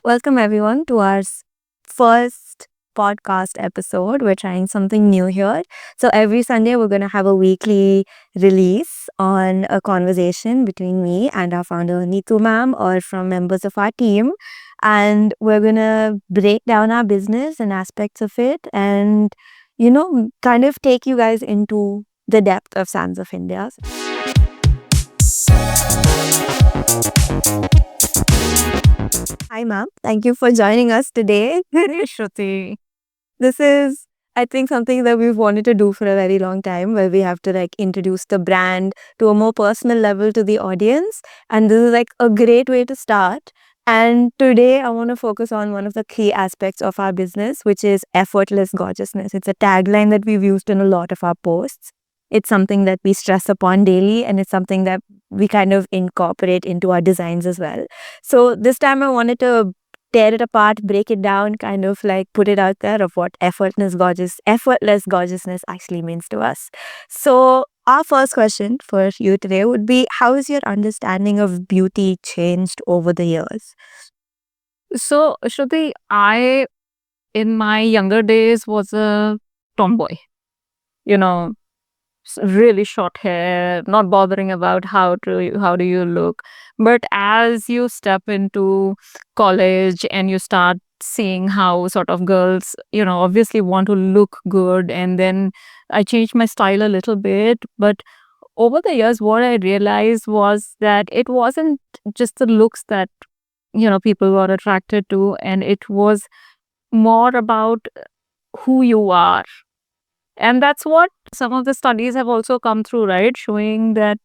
Welcome everyone to our first podcast episode. We're trying something new here. So every Sunday we're going to have a weekly release on a conversation between me and our founder Neetu ma'am or from members of our team, and we're going to break down our business and aspects of it and kind of take you guys into the depth of Sands of India. Hi, ma'am. Thank you for joining us today. Shruti. This is, I think, something that we've wanted to do for a very long time, where we have to introduce the brand to a more personal level to the audience. And this is a great way to start. And today I want to focus on one of the key aspects of our business, which is effortless gorgeousness. It's a tagline that we've used in a lot of our posts. It's something that we stress upon daily, and it's something that we kind of incorporate into our designs as well. So this time I wanted to tear it apart, break it down, kind of put it out there of what effortless gorgeousness actually means to us. So our first question for you today would be, how has your understanding of beauty changed over the years? So, Shruti, I, in my younger days, was a tomboy. You know, really short hair, not bothering about how do you look. But as you step into college and you start seeing how sort of girls, obviously want to look good, and then I changed my style a little bit. But over the years, what I realized was that it wasn't just the looks that people were attracted to, and it was more about who you are. And that's what some of the studies have also come through, right? Showing that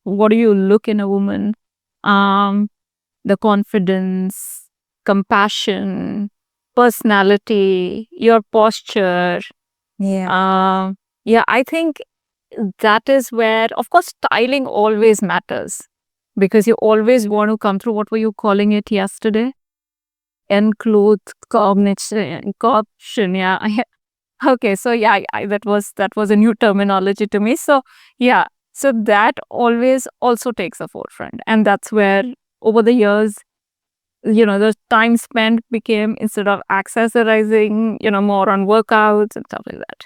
what do you look in a woman, um the confidence, compassion, personality, your posture. Yeah. Yeah, I think that is where, of course, styling always matters, because you always want to come through. What were you calling it yesterday? Enclothed cognition. Yeah. Okay. So yeah, that was a new terminology to me. So yeah. So that always also takes a forefront, and that's where over the years, the time spent became, instead of accessorizing, more on workouts and stuff like that.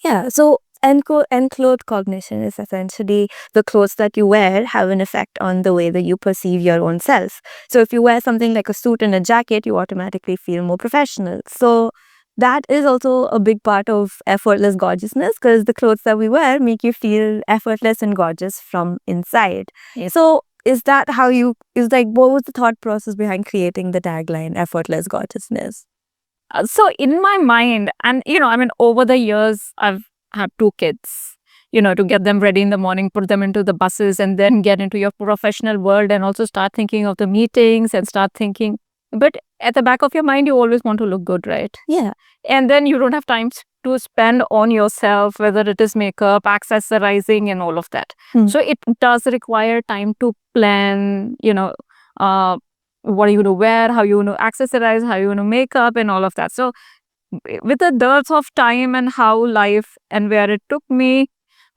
Yeah. So enclothed cognition is essentially the clothes that you wear have an effect on the way that you perceive your own self. So if you wear something like a suit and a jacket, you automatically feel more professional. So that is also a big part of effortless gorgeousness, because the clothes that we wear make you feel effortless and gorgeous from inside. Yes. So is that how what was the thought process behind creating the tagline effortless gorgeousness? So in my mind, and over the years, I've had two kids, to get them ready in the morning, put them into the buses, and then get into your professional world, and also start thinking of the meetings and start thinking. But at the back of your mind, you always want to look good, right? Yeah. And then you don't have time to spend on yourself, whether it is makeup, accessorizing, and all of that. So it does require time to plan, what are you going to wear, how you going to accessorize, how you going to make up, and all of that. So with the dearth of time and how life and where it took me,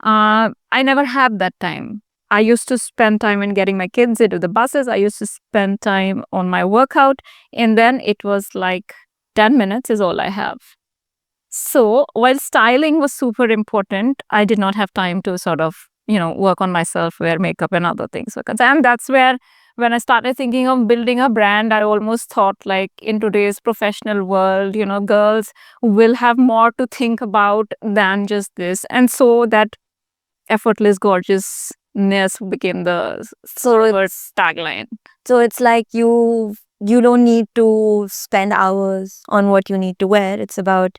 I never had that time. I used to spend time in getting my kids into the buses. I used to spend time on my workout, and then it was like 10 minutes is all I have. So while styling was super important, I did not have time to sort of, work on myself, wear makeup and other things were concerned. And that's where, when I started thinking of building a brand, I almost thought, like, in today's professional world, girls will have more to think about than just this. And so that effortless gorgeousness became the first tagline. So it's like you don't need to spend hours on what you need to wear. It's about,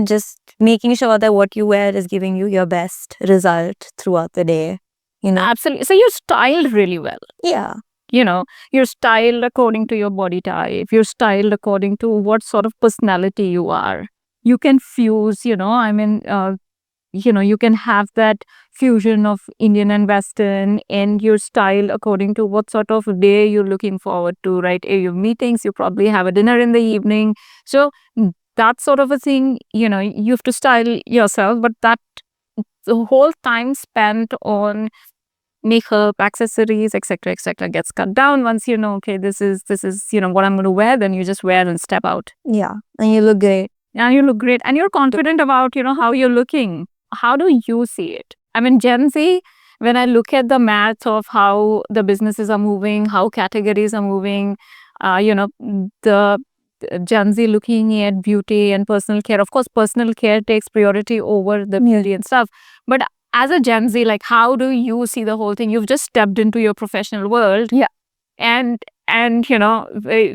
just making sure that what you wear is giving you your best result throughout the day. Absolutely. So you're styled really well. Yeah. You're styled according to your body type. You're styled according to what sort of personality you are. You can fuse, you can have that fusion of Indian and Western, and your style according to what sort of day you're looking forward to, right? Your meetings, you probably have a dinner in the evening. So that sort of a thing, you have to style yourself, but that the whole time spent on makeup, accessories, etc., gets cut down. Once you know, okay, this is what I'm going to wear, then you just wear and step out. Yeah, and you look great. And you look great, and you're confident about how you're looking. How do you see it? I mean, Gen Z, when I look at the math of how the businesses are moving, how categories are moving, the Gen Z looking at beauty and personal care. Of course, personal care takes priority over the beauty and stuff. But as a Gen Z, like, how do you see the whole thing? You've just stepped into your professional world. Yeah. And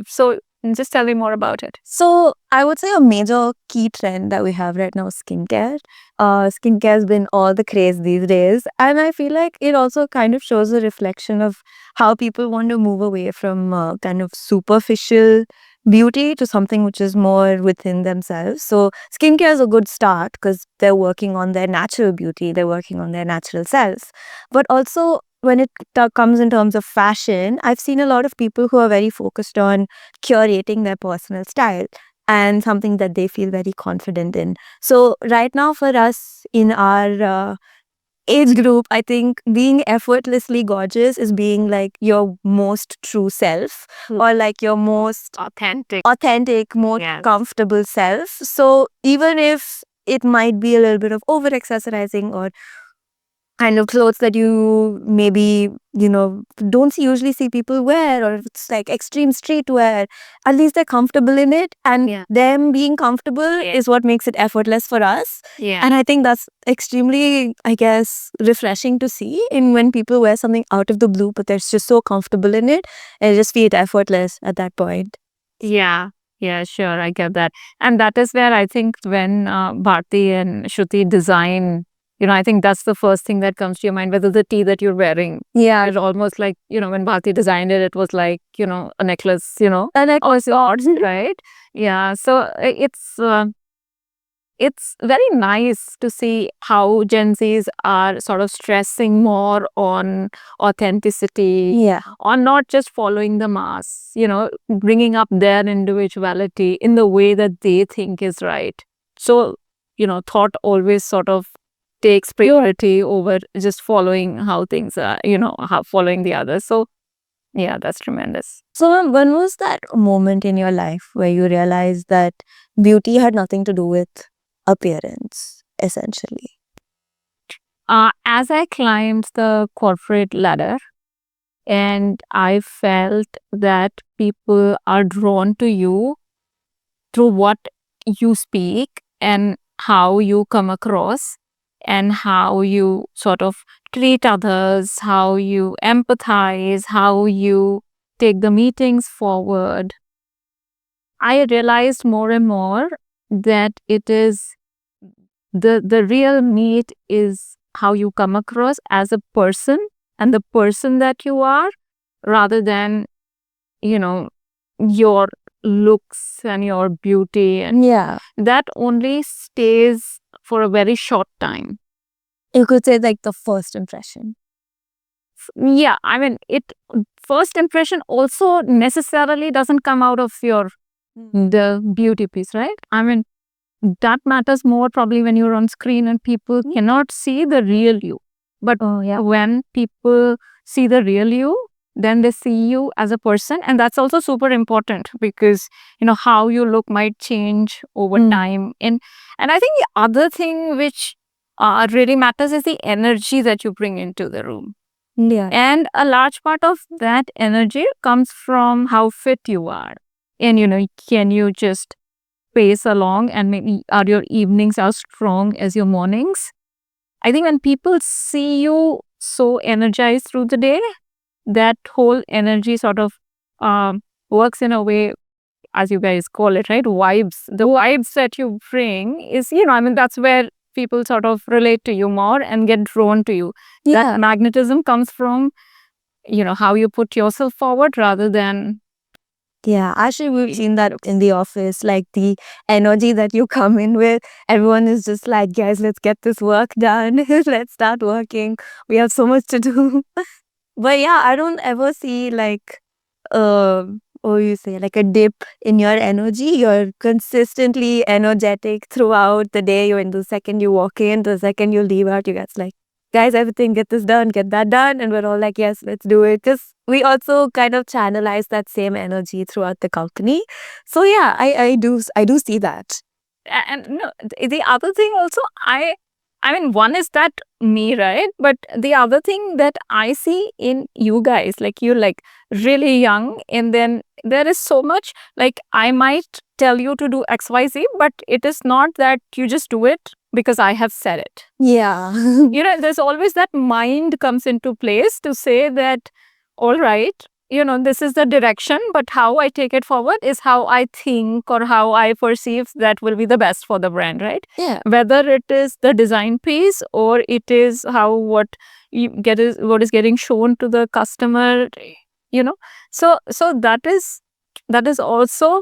so just tell me more about it. So I would say a major key trend that we have right now is skincare. Skincare has been all the craze these days. And I feel like it also kind of shows a reflection of how people want to move away from kind of superficial beauty to something which is more within themselves. So skincare is a good start because they're working on their natural beauty, they're working on their natural selves. But also when it comes in terms of fashion, I've seen a lot of people who are very focused on curating their personal style and something that they feel very confident in. So right now for us in our age group, I think being effortlessly gorgeous is being like your most true self or like your most authentic, more Yes. comfortable self. So even if it might be a little bit of over accessorizing or kind of clothes that you maybe don't usually see people wear, or if it's like extreme streetwear, at least they're comfortable in it, and Yeah. them being comfortable is what makes it effortless for us. Yeah. And I think that's extremely, I guess, refreshing to see in when people wear something out of the blue but they're just so comfortable in it and just feel effortless at that point. Yeah. Yeah, sure. I get that. And that is where I think when Bharti and Shruti design, I think that's the first thing that comes to your mind, whether the tea that you're wearing. Yeah. It's almost like, when Bharti designed it, it was like, a necklace, And I right? Yeah. So it's very nice to see how Gen Zs are sort of stressing more on authenticity, yeah. on not just following the mass, bringing up their individuality in the way that they think is right. So, thought always sort of takes priority over just following how things are, how following the others. So, yeah, that's tremendous. So, ma'am, when was that moment in your life where you realized that beauty had nothing to do with appearance, essentially? As I climbed the corporate ladder, and I felt that people are drawn to you through what you speak and how you come across and how you sort of treat others, how you empathize, how you take the meetings forward. I realized more and more that it is the real meat is how you come across as a person and the person that you are, rather than your looks and your beauty, and Yeah. that only stays for a very short time. You could say like the first impression. Yeah, I mean, first impression also necessarily doesn't come out of the beauty piece, right? I mean, that matters more probably when you're on screen and people cannot see the real you. But when people see the real you, then they see you as a person. And that's also super important because, how you look might change over time. And I think the other thing which really matters is the energy that you bring into the room. Yeah. And a large part of that energy comes from how fit you are. And, can you just pace along, and maybe are your evenings as strong as your mornings? I think when people see you so energized through the day, that whole energy sort of works in a way, as you guys call it, right? Vibes. The vibes that you bring is, that's where people sort of relate to you more and get drawn to you. Yeah. That magnetism comes from, how you put yourself forward rather than. Yeah, actually, we've seen that in the office, like the energy that you come in with. Everyone is just like, guys, let's get this work done. Let's start working. We have so much to do. But yeah, I don't ever see like, like a dip in your energy. You're consistently energetic throughout the day. You're in the second you walk in, the second you leave out, you guys like guys, everything, get this done, get that done. And we're all like, yes, let's do it. Because we also kind of channelize that same energy throughout the company. So yeah, I do see that. And no, the other thing also, I mean, one is that me, right? But the other thing that I see in you guys, like you're like really young, and then there is so much, like I might tell you to do XYZ, but it is not that you just do it because I have said it. Yeah. You know, there's always that mind comes into place to say that, all right, you know, this is the direction, but how I take it forward is how I think or how I perceive that will be the best for the brand, right? Yeah. Whether it is the design piece or it is how what you get is what is getting shown to the customer, you know. So that is also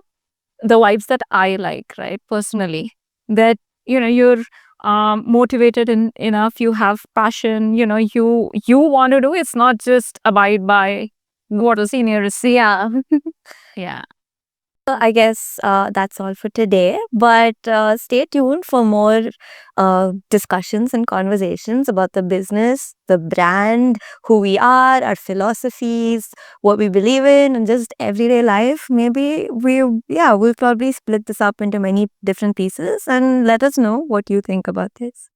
the vibes that I like, right? Personally, that you know you're motivated enough, you have passion, you know, you want to do. It's not just abide by what the seniors say. Yeah. Yeah. So I guess that's all for today. But stay tuned for more discussions and conversations about the business, the brand, who we are, our philosophies, what we believe in, and just everyday life. Maybe we'll probably split this up into many different pieces and let us know what you think about this.